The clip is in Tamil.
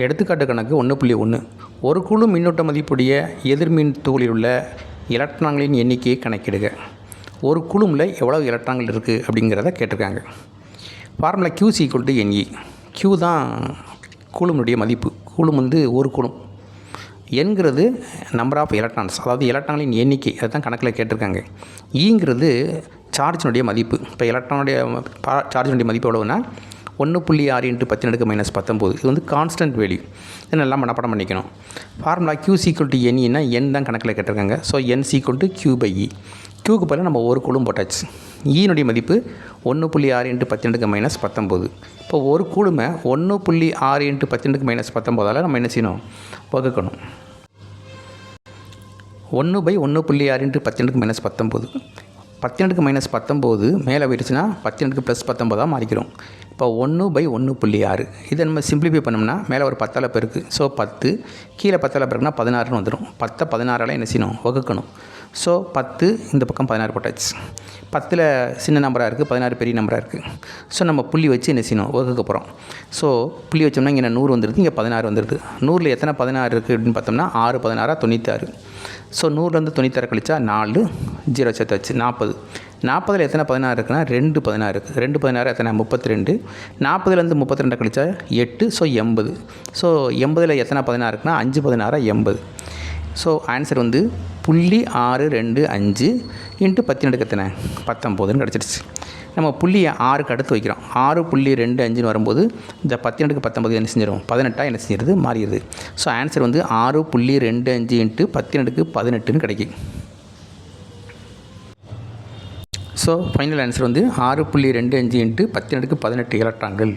எடுத்துக்காட்டு கணக்கு 1.1 ஒரு குழு மின்னூட்ட மதிப்புடைய எதிர்மின் துகளில் உள்ள எலக்ட்ரான்களின் எண்ணிக்கையை கணக்கிடுக. ஒரு குழுமில் எவ்வளோ எலக்ட்ரான்கள் இருக்குது அப்படிங்கிறத கேட்டிருக்காங்க. Formula Q = Ne. Q தான் கூலும்னுடைய மதிப்பு. கூலும் ஒரு கூலும். என்கிறது நம்பர் ஆஃப் எலக்ட்ரான்ஸ், அதாவது எலக்ட்ரான்களின் எண்ணிக்கை, அதை தான் கணக்கில் கேட்டிருக்காங்க. ஈங்கிறது சார்ஜினுடைய மதிப்பு. இப்போ எலக்ட்ரானுடைய சார்ஜினுடைய மதிப்பு எவ்வளோன்னா 1.6 × 10⁻⁻19. இது கான்ஸ்டன்ட் வேல்யூ. இதை நல்லா மனப்பாடம் பண்ணிக்கணும். ஃபார்முலா Q = Ne என் தான் கணக்கில் கேட்டிருக்காங்க. So N = Q/E. Qக்கு பதிலாக நம்ம ஒரு கூலும் போட்டாச்சு. ஈனுடைய மதிப்பு 1.6 × 10⁻⁻19. இப்போ ஒரு கூலுமை 1.6 × 10⁻⁻19 நம்ம என்ன செய்யணும்? வகுக்கணும். 1/1.6 × 10⁻⁻19. 10⁻⁻19 மேலே போயிடுச்சுன்னா 10 + 19 மாறிக்கிறோம். இப்போ 1/1.6. இதை நம்ம சிம்பிளிஃபை பண்ணோம்னா மேலே ஒரு 10ஆல் பெருக்கு. ஸோ 10, கீழே 10ஆல் பெருக்குனா 16ன்னு வந்துடும். 10 16ஆல் என்ன செய்யணும்? வகுக்கணும். ஸோ 10 இந்த பக்கம் 16 போட்டாச்சு. 10ல் சின்ன நம்பராக இருக்குது, 16 பெரிய நம்பராக இருக்குது. ஸோ நம்ம புள்ளி வச்சு என்ன செய்யணும்? வகுக்க போகிறோம். ஸோ புள்ளி வச்சோம்னா இங்கே 100 வந்துடுது, இங்கே 16 வந்துடுது. 100ல் எத்தனை 16 இருக்குது அப்படின்னு பார்த்தோம்னா 6 16 96. ஸோ 100லேருந்து 96 கழிச்சா 4, 0 சேர்த்து வச்சு 40. 40ல் எத்தனை 16 இருக்குன்னா 2 16 இருக்குது. 2 16 எத்தனை? 32. 40லேருந்து 32 கழிச்சா 8. ஸோ 80. ஸோ 80ல் எத்தனை 16 இருக்குன்னா 5 16 80. ஸோ ஆன்சர் 0.625 × 10 எத்தனை? 19ன்னு கிடச்சிருச்சு. நம்ம புள்ளியை 6க்கு அடுத்து வைக்கிறோம். 6.25ன்னு வரும்போது இந்த 10 × 19 என்ன செஞ்சிடும்? 18 என்ன செஞ்சிருது? மாறிடுது. ஸோ ஆன்சர் 6.25 × 10 18ன்னு கிடைக்கும். ஸோ ஃபைனல் ஆன்சர் 6.25 × 10 18 எலக்ட்ரான்கள்.